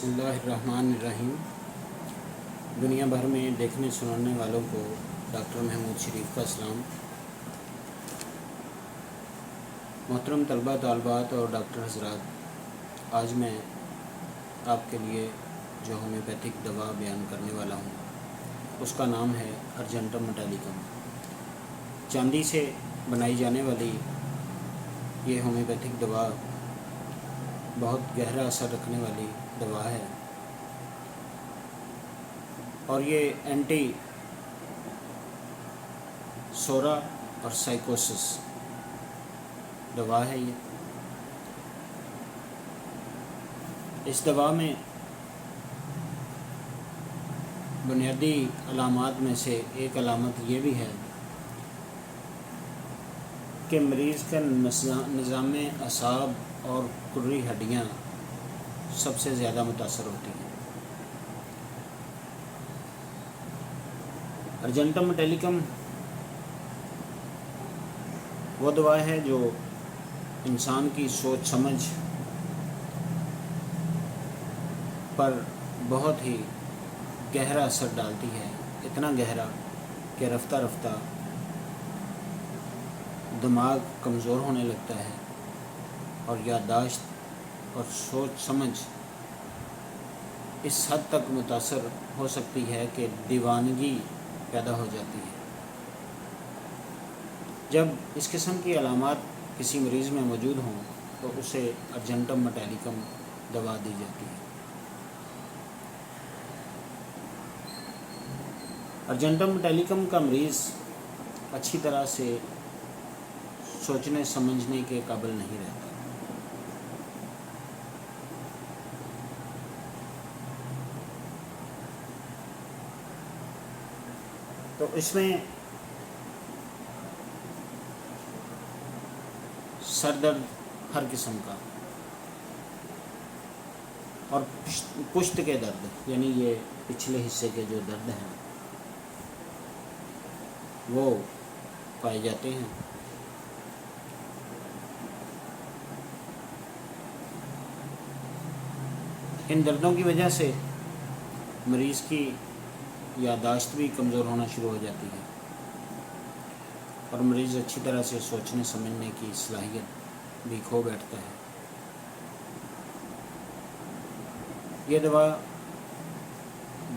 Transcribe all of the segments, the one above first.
بسم اللہ الرحمن الرحیم۔ دنیا بھر میں دیکھنے سننے والوں کو ڈاکٹر محمود شریف کا سلام۔ محترم طلباء طالبات اور ڈاکٹر حضرات، آج میں آپ کے لیے جو ہومیوپیتھک دوا بیان کرنے والا ہوں اس کا نام ہے ارجنٹم میٹالیکم۔ چاندی سے بنائی جانے والی یہ ہومیوپیتھک دوا بہت گہرا اثر رکھنے والی دوا ہے، اور یہ اینٹی سورا اور سائیکوسس دوا ہے۔ اس دوا میں بنیادی علامات میں سے ایک علامت یہ بھی ہے کہ مریض کا نظام اعصاب اور کروی ہڈیاں سب سے زیادہ متاثر ہوتی ہیں۔ ارجنٹم میٹالیکم وہ دوا ہے جو انسان کی سوچ سمجھ پر بہت ہی گہرا اثر ڈالتی ہے، اتنا گہرا کہ رفتہ رفتہ دماغ کمزور ہونے لگتا ہے اور یادداشت اور سوچ سمجھ اس حد تک متاثر ہو سکتی ہے کہ دیوانگی پیدا ہو جاتی ہے۔ جب اس قسم کی علامات کسی مریض میں موجود ہوں تو اسے ارجنٹم میٹالیکم دوا دی جاتی ہے۔ ارجنٹم میٹالیکم کا مریض اچھی طرح سے سوچنے سمجھنے کے قابل نہیں رہتا۔ تو اس میں سر درد ہر قسم کا اور پشت کے درد، یعنی یہ پچھلے حصے کے جو درد ہیں وہ پائے جاتے ہیں۔ ان دردوں کی وجہ سے مریض کی یادداشت بھی کمزور ہونا شروع ہو جاتی ہے اور مریض اچھی طرح سے سوچنے سمجھنے کی صلاحیت بھی کھو بیٹھتا ہے۔ یہ دوا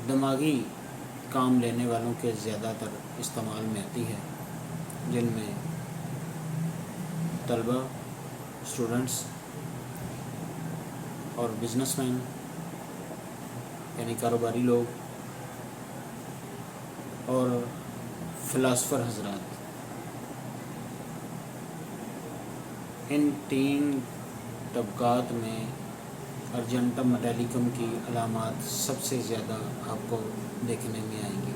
دماغی کام لینے والوں کے زیادہ تر استعمال میں آتی ہے، جن میں طلبہ، اسٹوڈنٹس اور بزنس مین یعنی کاروباری لوگ اور فلاسفر حضرات، ان تین طبقات میں ارجنٹم میٹالیکم کی علامات سب سے زیادہ آپ کو دیکھنے میں آئیں گی۔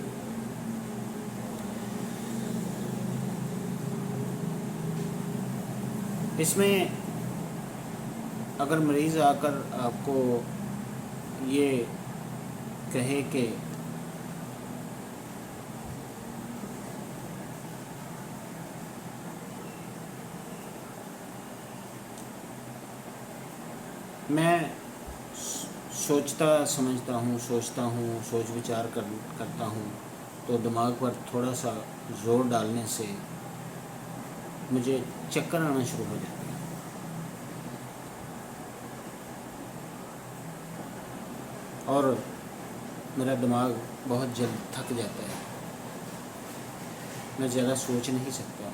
اس میں اگر مریض آ کر آپ کو یہ کہے کہ میں سوچتا سمجھتا ہوں، سوچ وچار کرتا ہوں، تو دماغ پر تھوڑا سا زور ڈالنے سے مجھے چکر آنا شروع ہو جاتے ہیں، اور میرا دماغ بہت جلد تھک جاتا ہے، میں زیادہ سوچ نہیں سکتا،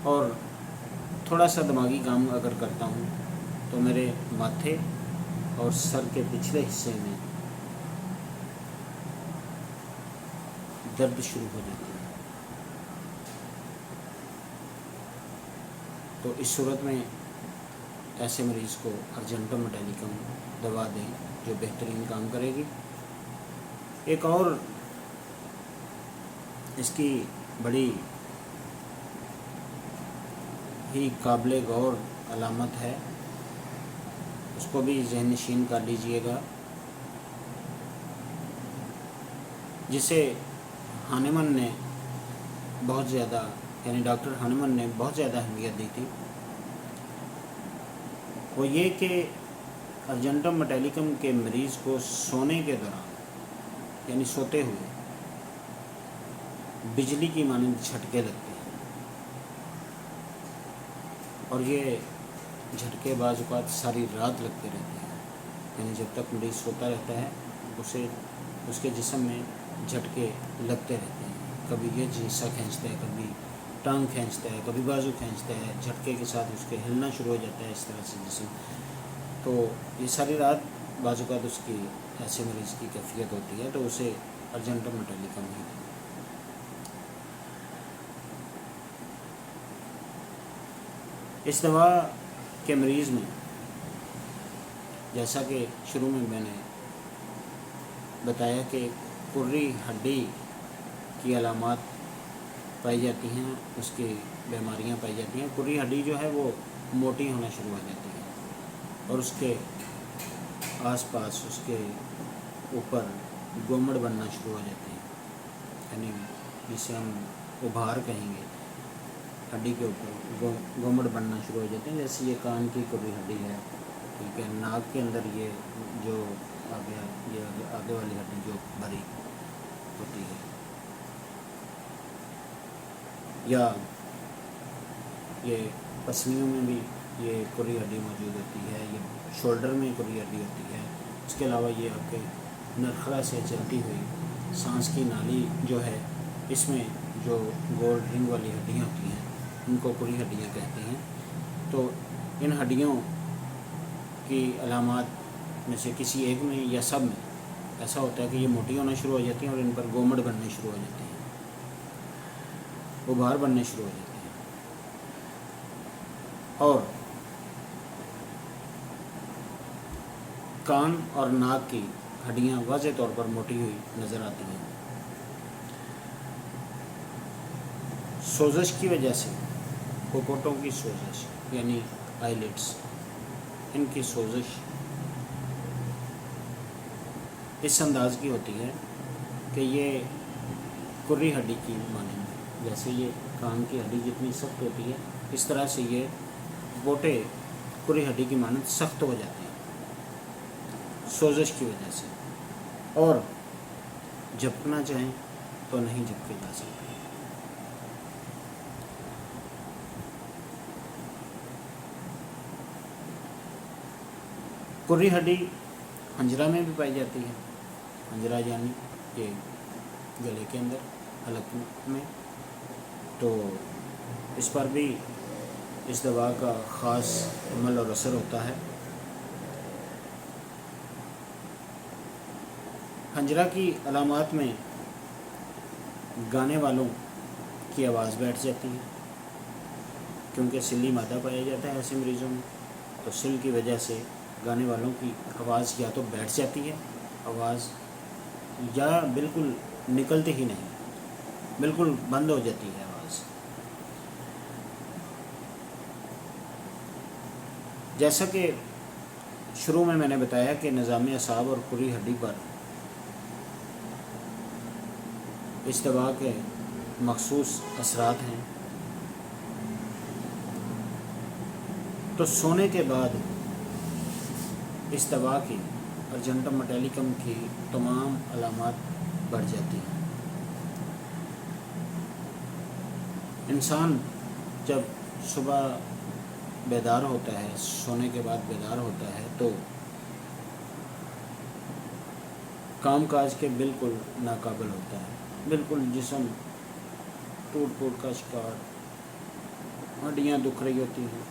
اور تھوڑا سا دماغی کام اگر کرتا ہوں تو میرے ماتھے اور سر کے پچھلے حصے میں درد شروع ہو جاتا ہے۔ تو اس صورت میں ایسے مریض کو ارجنٹم میٹالیکم دوا دیں جو بہترین کام کرے گی۔ ایک اور اس کی بڑی ہی قابل غور علامت ہے، اس کو بھی ذہن نشین کر لیجئے گا، جسے ہانیمن نے بہت زیادہ यानी डॉक्टर हनुमान ने बहुत ज़्यादा अहमियत दी थी, वो ये कि अर्जेंटम मेटालिकम के मरीज़ को सोने के दौरान यानी सोते हुए बिजली की मानंद झटके लगते हैं, और ये झटके बाज़ औक़ात सारी रात लगते रहते हैं। यानी जब तक मरीज़ सोता रहता है उसके जिस्म में झटके लगते रहते हैं। कभी ये हिस्सा खींचता है, कभी टांग खींचता है, कभी बाजू खींचता है, झटके के साथ उसके हिलना शुरू हो जाता है इस तरह से जिस्म। तो ये सारी रात बाज़ औक़ात उसकी ऐसे मरीज़ की कैफियत होती है, तो उसे अर्जेंटम मेटालिकम ही है। इस दवा के मरीज़ में, जैसा कि शुरू में मैंने बताया कि कुर्री हड्डी की अलामात पाई जाती हैं, उसकी बीमारियां पाई जाती हैं। कुर्री हड्डी जो है वो मोटी होना शुरू हो जाती है और उसके आसपास उसके ऊपर गोमड़ बनना शुरू हो जाते हैं, यानी जिसे हम उभार कहेंगे। हड्डी के ऊपर गोमड़ बनना शुरू हो जाते हैं। जैसे ये कान की कुर्री हड्डी है, ठीक है, नाक के अंदर ये जो आगे वाली हड्डी जो भरी होती है, या ये पसलियों में भी ये कुर्री हड्डी मौजूद होती है, ये शोल्डर में कुर्री हड्डी होती है। इसके अलावा ये आपके नरखरा से चलती हुई सांस की नाली जो है, इसमें जो गोल रिंग वाली हड्डियाँ होती हैं उनको कुर्री हड्डियाँ कहते हैं। तो इन हड्डियों की अलामात में से किसी एक में या सब में ऐसा होता है कि ये मोटी होना शुरू हो जाती हैं और इन पर गोमड़ बनने शुरू हो जाते हैं, उभार बनने शुरू हो जाते हैं, और कान और नाक की हड्डियाँ वाज़ेह तौर पर मोटी हुई नज़र आती हैं। सोजश की वजह से, कोकोटों की सोजश यानी आईलिड्स, इनकी सोजश इस अंदाज की होती है कि ये कुर्री हड्डी की मानेंगे। जैसे ये कान की हड्डी जितनी सख्त होती है, इस तरह से ये बोटे कुर्री हड्डी की मानंद सख्त हो जाती है सोजश की वजह से, और झपकना चाहें तो नहीं झपके जा सकते। कुर्री हड्डी हंजरा में भी पाई जाती है। हंजरा यानी ये गले के अंदर हलक में, तो इस पर भी इस दवा का ख़ास अमल और असर होता है। हंजरा की अलामात में गाने वालों की आवाज़ बैठ जाती है, क्योंकि सिल्ली मादा पाया जाता है ऐसे मरीज़ों में। तो सिल की वजह से गाने वालों की आवाज़ या तो बैठ जाती है आवाज़, या बिल्कुल निकलती ही नहीं, बिल्कुल बंद हो जाती है आवाज़। जैसा कि शुरू में मैंने बताया कि निज़ाम असाब और कुर्री हड्डी पर इस दवा के मखसूस असरात हैं। तो सोने के बाद इस दवा की, अर्जेंटम मेटालिकम की तमाम अलामात बढ़ जाती हैं। इंसान जब सुबह बेदार होता है, सोने के बाद बेदार होता है, तो काम काज के बिल्कुल नाकाबिल होता है, बिल्कुल जिस्म टूट फूट का शिकार, हड्डियाँ दुख रही होती हैं,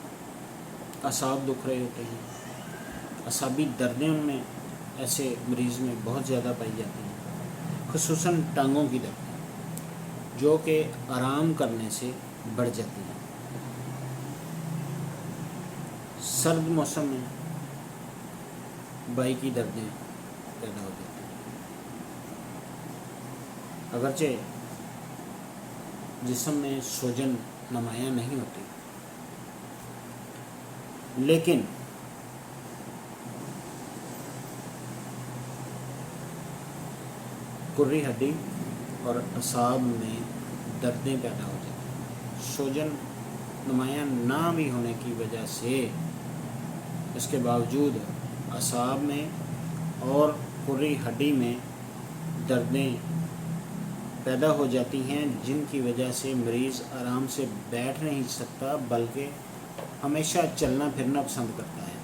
असाब दुख रहे होते हैं। असाबी दर्दें उनमें ऐसे मरीज़ में बहुत ज़्यादा पाई जाती हैं, ख़ुसूसन टांगों की दर्दें जो कि आराम करने से बढ़ जाती हैं। सर्द मौसम में बाई की दर्दें पैदा हो जाती हैं। अगरचे जिस्म में सूजन नुमायाँ नहीं होती, लेकिन कुर्री हड्डी और असाब में दर्दें पैदा हो जाती हैं, सूजन नुमायाँ ना भी होने की वजह से इसके बावजूद असाब में और पूरी हड्डी में दर्दें पैदा हो जाती हैं, जिनकी वजह से मरीज़ आराम से बैठ नहीं सकता बल्कि हमेशा चलना फिरना पसंद करता है,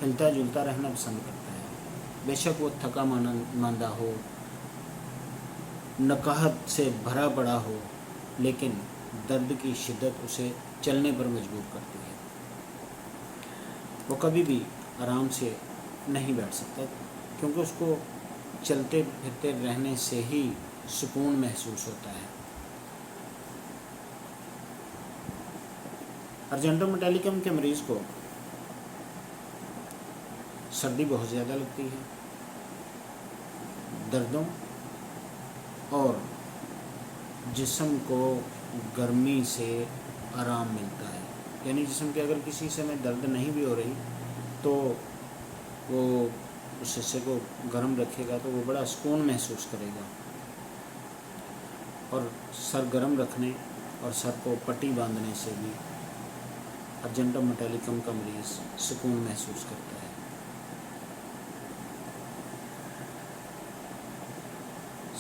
हिलता जुलता रहना पसंद करता है। बेशक वो थका मांदा हो, नकाहत से भरा पड़ा हो, लेकिन दर्द की शिद्दत उसे चलने पर मजबूर करती है। वो कभी भी आराम से नहीं बैठ सकता, क्योंकि उसको चलते फिरते रहने से ही सुकून महसूस होता है। अर्जेंटोमेटालिकम के मरीज़ को सर्दी बहुत ज़्यादा लगती है, दर्दों और जिस्म को गर्मी से आराम मिलता है। यानी जिस्म के अगर किसी समय दर्द नहीं भी हो रही तो वो उस हिस्से को गर्म रखेगा तो वो बड़ा सुकून महसूस करेगा। और सर गर्म रखने और सर को पट्टी बांधने से भी अर्जेंटोमेटालिकम का मरीज़ सुकून महसूस करता है।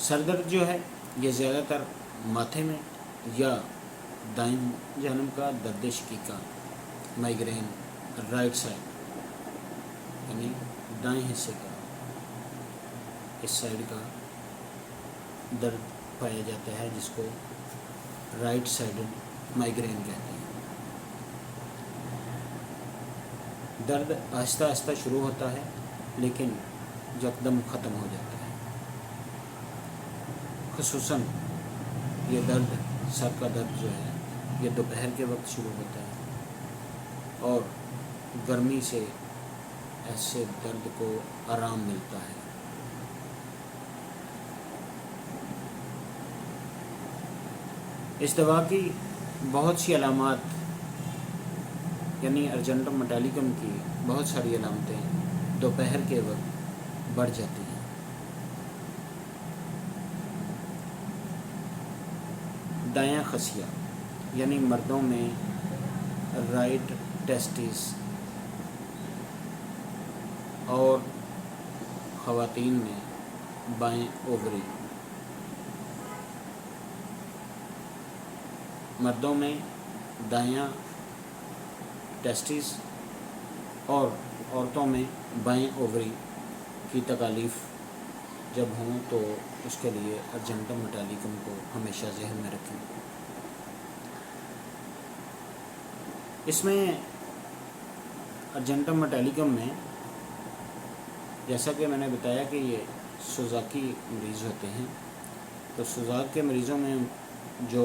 सर दर्द जो है ये ज़्यादातर माथे में या दाईं जानब का दर्द शकीका, माइग्रेन, राइट साइड यानी दाएं हिस्से का, इस साइड का दर्द पाया जाता है, जिसको राइट साइडेड माइग्रेन कहते हैं। दर्द आहिस्ता आहिस्ता शुरू होता है लेकिन यकदम ख़त्म हो जाता है। ख़ुसूसन ये दर्द, सर का दर्द जो है ये दोपहर के वक्त शुरू होता है और गर्मी से ऐसे दर्द को आराम मिलता है। इस दवा की बहुत सी अलामात यानी अर्जेंटोमेटालिकम की बहुत सारी अलामतें दोपहर के वक्त बढ़ जाती हैं। दायां खसिया यानी मर्दों में राइट टेस्टिस और ख़वातीन में बाएं ओवरी। मर्दों में दायां टेस्टिस और औरतों में बाएं ओवरी की तकालीफ जब हों तो उसके लिए अर्जेंटोमेटालिकम को हमेशा ज़हन में रखें। इसमें अर्जेंटोमेटालिकम में जैसा कि मैंने बताया कि ये सुजाकी मरीज़ होते हैं, तो सुजाक के मरीज़ों में जो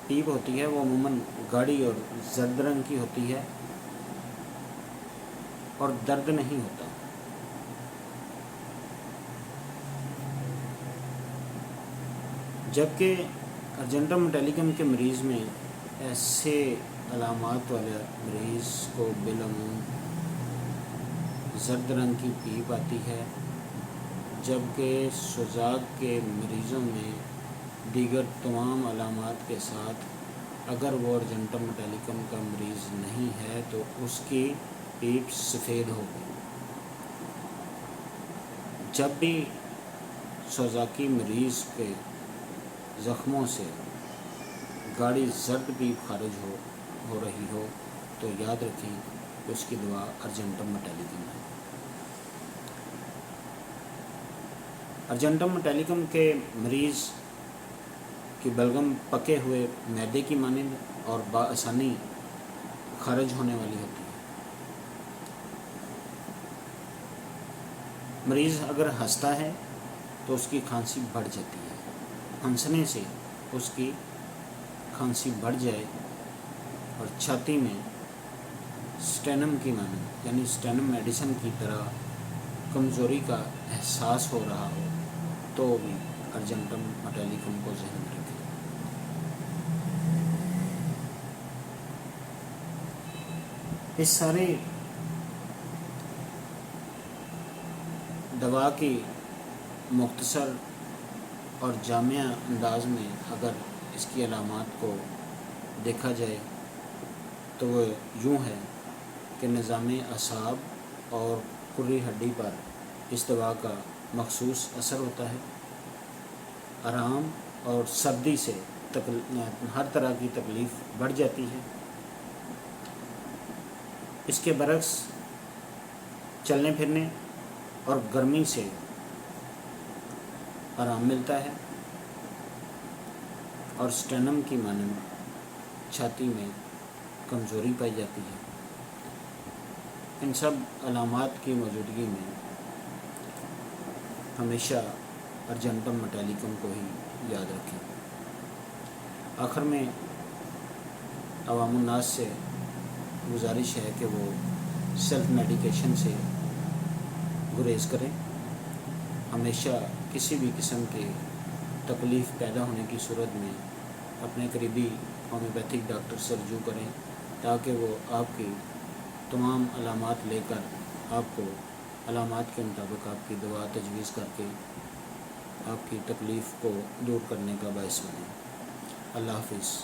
टीप होती है वो अमूमन गाढ़ी और जर्द रंग की होती है और दर्द नहीं होता। जबकि अर्जेंटोमेटालिकम के मरीज़ में ऐसे अलामात वाले मरीज़ को बिलअमूम जर्द रंग की पीप आती है, जबकि सुजाक के मरीज़ों में दीगर तमाम अलामात के साथ अगर वो अर्जेंटोमेटालिकम का मरीज़ नहीं है तो उसकी पीप सफ़ेद होगी। जब भी सुजाकी मरीज़ के ज़ख्मों से गाढ़ी जर्द पीप खारिज हो रही हो तो याद रखें कि उसकी दवा अर्जेंटोमेटालिकम है। अर्जेंटोमेटालिकम के मरीज़ की बलगम पके हुए मैदे की मानिंद और बाआसानी खारिज होने वाली होती है। मरीज़ अगर हंसता है तो उसकी खांसी बढ़ जाती है, हंसने से उसकी खांसी बढ़ जाए और छाती में स्टेनम की मानिंद यानी स्टेनम मेडिसिन की तरह कमज़ोरी का एहसास हो रहा हो तो भी अर्जेंटोमेटालिकम को ज़हन में रखें। इस सारे दवा की मुख्तसर और जामिया अंदाज में अगर اس کی علامات کو دیکھا جائے تو وہ یوں ہے کہ نظام اعصاب اور کری ہڈی پر اس دوا کا مخصوص اثر ہوتا ہے، آرام اور سردی سے ہر طرح کی تکلیف بڑھ جاتی ہے۔ اس کے برعکس چلنے پھرنے اور گرمی سے آرام ملتا ہے اور سٹینم کی مانند چھاتی میں کمزوری پائی جاتی ہے۔ ان سب علامات کی موجودگی میں ہمیشہ ارجنٹم میٹیلیکم کو ہی یاد رکھیں۔ آخر میں عوام الناس سے گزارش ہے کہ وہ سیلف میڈیکیشن سے گریز کریں، ہمیشہ کسی بھی قسم کی تکلیف پیدا ہونے کی صورت میں اپنے قریبی ہومیوپیتھک ڈاکٹر سے رجوع کریں تاکہ وہ آپ کی تمام علامات لے کر آپ کو علامات کے مطابق آپ کی دوا تجویز کر کے آپ کی تکلیف کو دور کرنے کا باعث بنے۔ اللہ حافظ۔